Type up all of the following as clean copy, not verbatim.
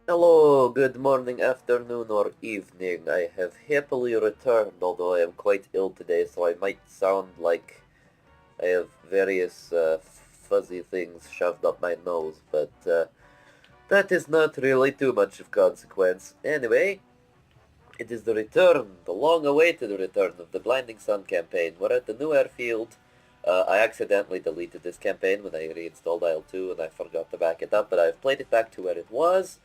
Hello, good morning, afternoon, or evening. I have happily returned, although I am quite ill today, so I might sound like I have various fuzzy things shoved up my nose, but that is not really too much of consequence. Anyway, it is the return, the long-awaited return of the Blinding Sun campaign. We're at the new airfield. I accidentally deleted this campaign when I reinstalled IL-2 and I forgot to back it up, but I've played it back to where it was.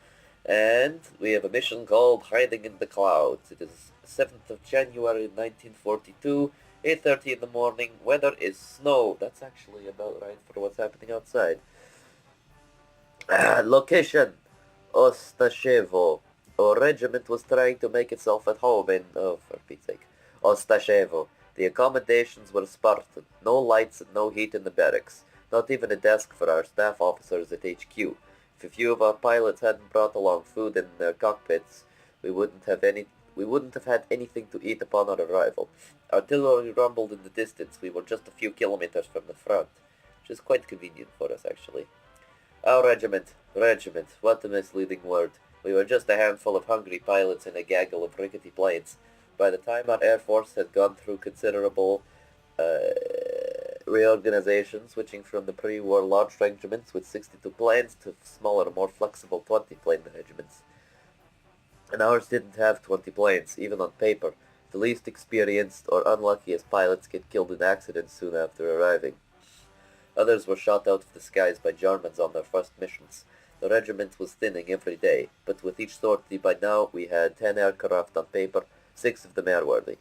And we have a mission called Hiding in the Clouds. It is 7th of January 1942, 8:30 in the morning. Weather is snow. That's actually about right for what's happening outside. Location, Ostashevo. Our regiment was trying to make itself at home in, oh, for Pete's sake, Ostashevo. The accommodations were Spartan. No lights and no heat in the barracks. Not even a desk for our staff officers at HQ. If a few of our pilots hadn't brought along food in their cockpits, we wouldn't have had anything to eat upon our arrival. Artillery rumbled in the distance. We were just a few kilometers from the front, which is quite convenient for us, actually. Our regiment, what a misleading word. We were just a handful of hungry pilots in a gaggle of rickety planes. By the time our Air Force had gone through considerable reorganization, switching from the pre-war large regiments with 62 planes to smaller, more flexible 20-plane regiments. And ours didn't have 20 planes, even on paper. The least experienced or unluckiest pilots get killed in accidents soon after arriving. Others were shot out of the skies by Germans on their first missions. The regiment was thinning every day, but with each sortie by now we had 10 aircraft on paper, 6 of them airworthy.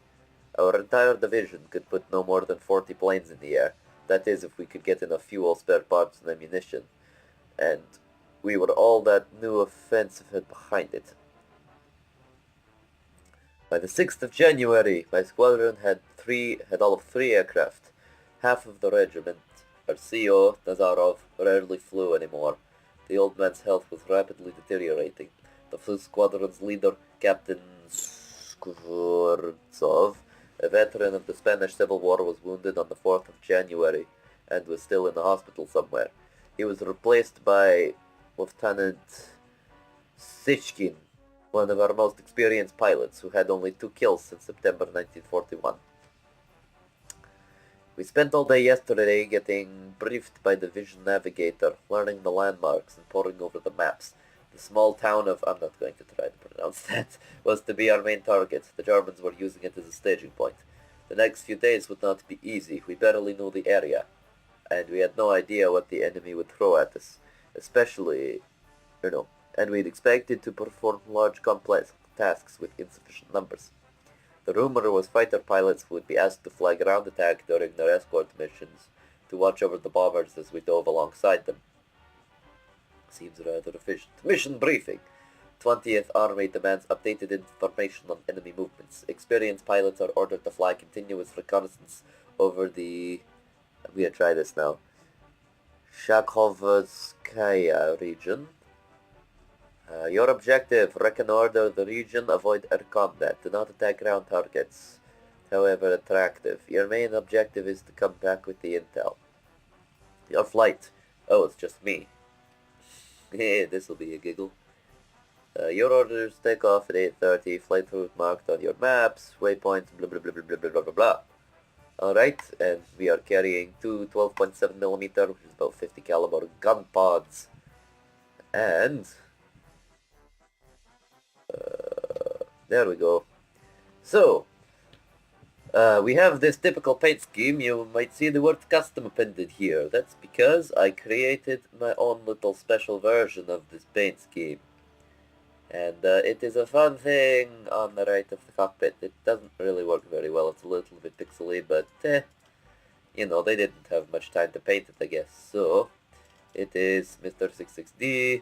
Our entire division could put no more than 40 planes in the air. That is, if we could get enough fuel, spare parts, and ammunition. And we were all that new offensive had behind it. By the 6th of January, my squadron had all of 3 aircraft. Half of the regiment, our CO, Nazarov, rarely flew anymore. The old man's health was rapidly deteriorating. The first squadron's leader, Captain Skvortsov, a veteran of the Spanish Civil War, was wounded on the 4th of January and was still in the hospital somewhere. He was replaced by Lieutenant Sichkin, one of our most experienced pilots, who had only 2 kills since September 1941. We spent all day yesterday getting briefed by the Vision Navigator, learning the landmarks and poring over the maps. The small town of, I'm not going to try to pronounce that, was to be our main target. The Germans were using it as a staging point. The next few days would not be easy. We barely knew the area, and we had no idea what the enemy would throw at us, especially, and we'd expected to perform large complex tasks with insufficient numbers. The rumor was fighter pilots would be asked to fly ground attack during their escort missions to watch over the bombers as we dove alongside them. Seems rather efficient. Mission briefing. 20th Army demands updated information on enemy movements. Experienced pilots are ordered to fly continuous reconnaissance over the... I'm going to try this now. Shakhovskaya region. Your objective, reconnoiter the region, avoid air combat. Do not attack ground targets, however attractive. Your main objective is to come back with the intel. Your flight. Oh, it's just me. This'll be a giggle. Your orders take off at 8:30. Flight route marked on your maps. Waypoints, blah blah blah blah blah blah blah blah blah. Alright, and we are carrying two 12.7mm, which is about 50 caliber gun pods. And there we go. So, we have this typical paint scheme. You might see the word custom appended here. That's because I created my own little special version of this paint scheme. And it is a fun thing on the right of the cockpit. It doesn't really work very well. It's a little bit pixely, but they didn't have much time to paint it, I guess. So, it is Mr. 66D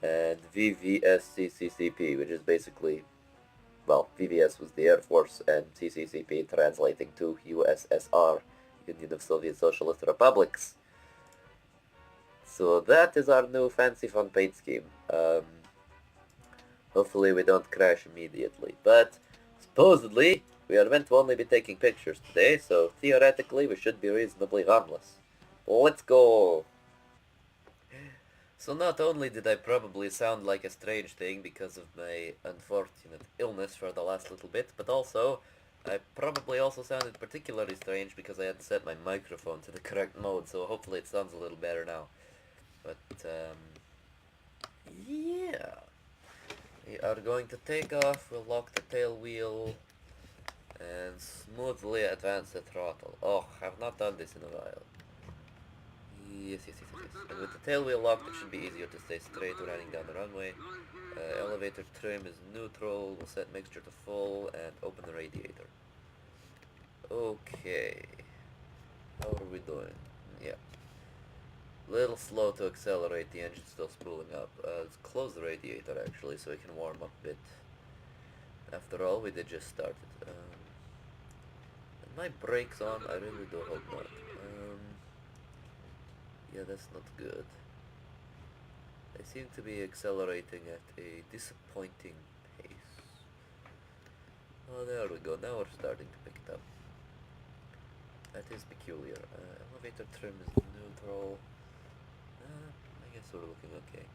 and VVSCCCP, which is basically, well, VVS was the Air Force, and CCCP translating to USSR, Union of Soviet Socialist Republics. So that is our new fancy fun paint scheme. Hopefully we don't crash immediately, but supposedly we are meant to only be taking pictures today, so theoretically we should be reasonably harmless. Let's go! So not only did I probably sound like a strange thing because of my unfortunate illness for the last little bit, but also I probably also sounded particularly strange because I had set my microphone to the correct mode, so hopefully it sounds a little better now. But, yeah. We are going to take off, we'll lock the tail wheel, and smoothly advance the throttle. Oh, I've not done this in a while. Yes. And with the tail wheel locked, it should be easier to stay straight running down the runway. Elevator trim is neutral. We'll set mixture to full and open the radiator. Okay. How are we doing? Yeah. Little slow to accelerate. The engine's still spooling up. Let's close the radiator actually, so we can warm up a bit. After all, we did just start it. And my brakes on? I really do hope not. Yeah, that's not good. They seem to be accelerating at a disappointing pace. Oh, there we go. Now we're starting to pick it up. That is peculiar. Elevator trim is neutral. I guess we're looking okay.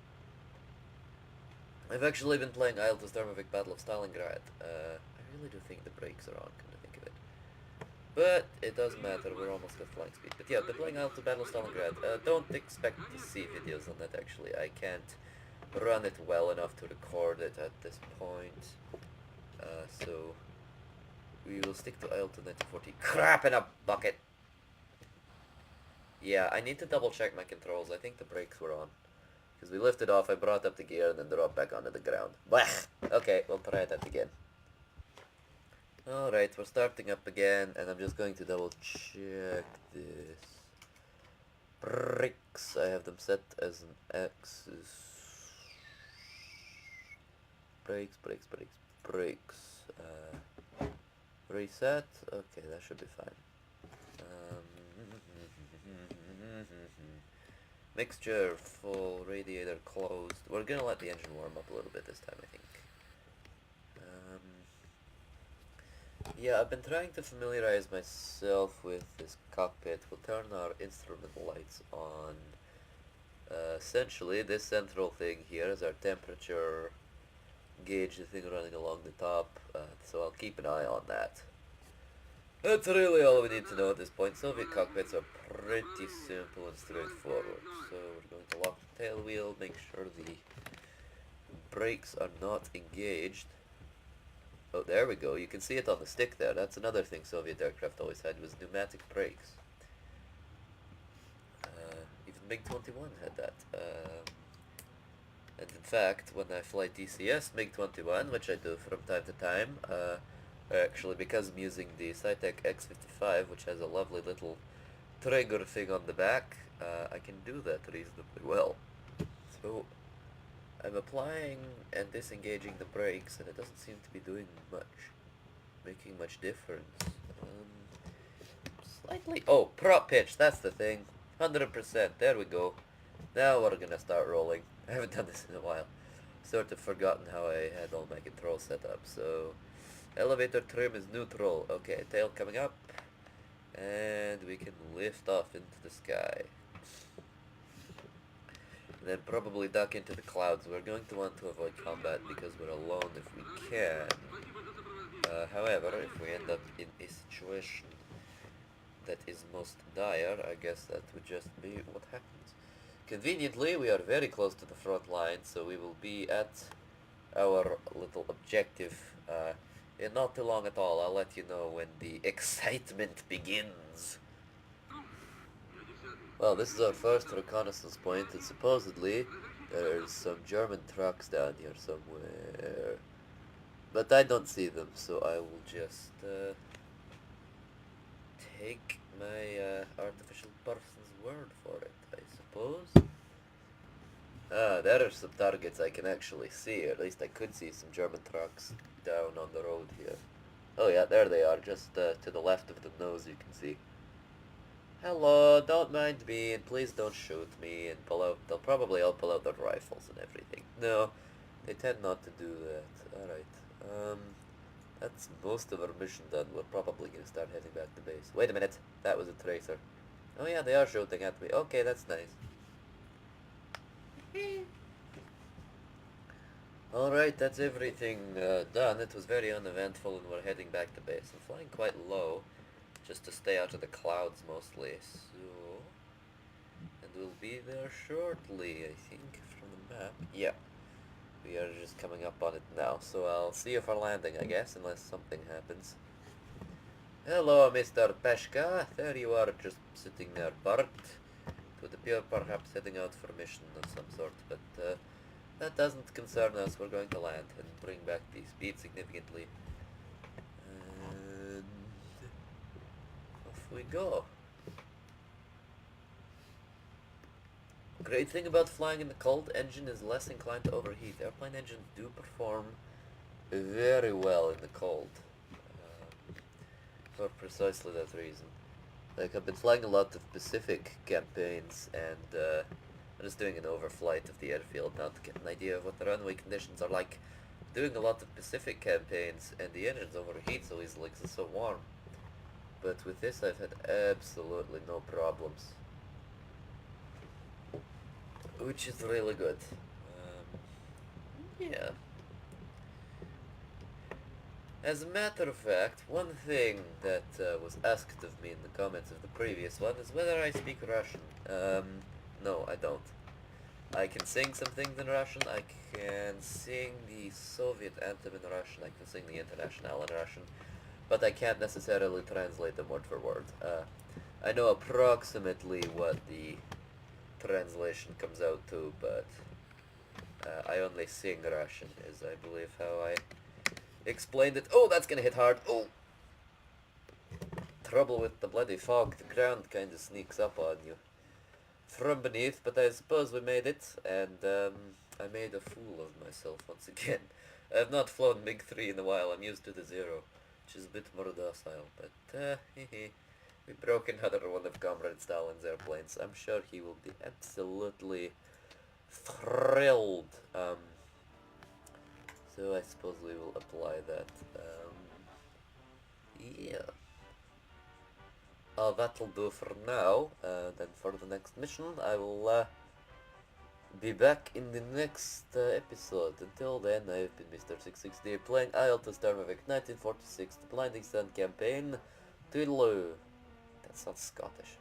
I've actually been playing IL-2 Sturmovik Battle of Stalingrad. I really do think the brakes are on, come to think of it. But it doesn't matter, we're almost at flying speed. But yeah, I've been playing IL-2 Battle of Stalingrad. Don't expect to see videos on that actually. I can't run it well enough to record it at this point. So we will stick to IL-2 1940. Crap in a bucket! Yeah, I need to double check my controls. I think the brakes were on. Because we lifted off, I brought up the gear, and then dropped back onto the ground. Blech! Okay, we'll try that again. Alright, we're starting up again, and I'm just going to double check this. Brakes, I have them set as an axis. Brakes. Reset. Okay, that should be fine. Mixture full, radiator closed. We're gonna let the engine warm up a little bit this time, I think. Yeah, I've been trying to familiarize myself with this cockpit. We'll turn our instrument lights on. Essentially, this central thing here is our temperature gauge, the thing running along the top, so I'll keep an eye on that. That's really all we need to know at this point. Soviet cockpits are pretty simple and straightforward. So we're going to lock the tail wheel, make sure the brakes are not engaged. Oh, there we go. You can see it on the stick there. That's another thing Soviet aircraft always had, was pneumatic brakes. Even MiG-21 had that. And in fact, when I fly DCS MiG-21, which I do from time to time, actually, because I'm using the Cytec X55, which has a lovely little trigger thing on the back, I can do that reasonably well. So I'm applying and disengaging the brakes, and it doesn't seem to be doing making much difference. Slightly. Oh, prop pitch, that's the thing. 100%, there we go. Now we're gonna start rolling. I haven't done this in a while. Sort of forgotten how I had all my controls set up, so... Elevator trim is neutral. Okay, tail coming up. And we can lift off into the sky. And then probably duck into the clouds. We're going to want to avoid combat because we're alone if we can. However, if we end up in a situation that is most dire, I guess that would just be what happens. Conveniently, we are very close to the front line, so we will be at our little objective in not too long at all. I'll let you know when the excitement begins. Well, this is our first reconnaissance point, and supposedly there's some German trucks down here somewhere. But I don't see them, so I will just take my artificial person's word for it, I suppose. There are some targets I can actually see. At least I could see some German trucks down on the road here. Oh yeah, there they are, just to the left of the nose you can see. Hello, don't mind me, and please don't shoot me, and pull out, they'll probably all pull out their rifles and everything. No, they tend not to do that. Alright, that's most of our mission done. We're probably gonna start heading back to base. Wait a minute, that was a tracer. Oh yeah, they are shooting at me. Okay, that's nice. Alright, that's everything done. It was very uneventful and we're heading back to base. I'm flying quite low, just to stay out of the clouds mostly, so... And we'll be there shortly, I think, from the map. Yeah, we are just coming up on it now, so I'll see you for landing, I guess, unless something happens. Hello, Mr. Peshka. There you are, just sitting there, Bart. It would appear perhaps heading out for a mission of some sort, but that doesn't concern us. We're going to land and bring back the speed significantly. And off we go. Great thing about flying in the cold, engine is less inclined to overheat. Airplane engines do perform very well in the cold. For precisely that reason. Like, I've been flying a lot of Pacific campaigns, and I'm just doing an overflight of the airfield now to get an idea of what the runway conditions are like. Doing a lot of Pacific campaigns, and the engines overheat so easily because it's so warm. But with this, I've had absolutely no problems. Which is really good. Yeah. As a matter of fact, one thing that was asked of me in the comments of the previous one is whether I speak Russian. No, I don't. I can sing some things in Russian, I can sing the Soviet anthem in Russian, I can sing the Internationale in Russian, but I can't necessarily translate them word for word. I know approximately what the translation comes out to, but I only sing Russian, is I believe how I explained it. Oh, that's gonna hit hard. Oh! Trouble with the bloody fog. The ground kinda sneaks up on you from beneath, but I suppose we made it, and I made a fool of myself once again. I have not flown MiG-3 in a while. I'm used to the Zero, which is a bit more docile, but we broke another one of Comrade Stalin's airplanes. I'm sure he will be absolutely thrilled. So I suppose we will apply that. Yeah. That'll do for now. Then for the next mission, I will be back in the next episode. Until then, I've been Mr. 660 playing IL-2 Sturmovik 1946, the Blinding Sun campaign. Toodaloo. That sounds Scottish.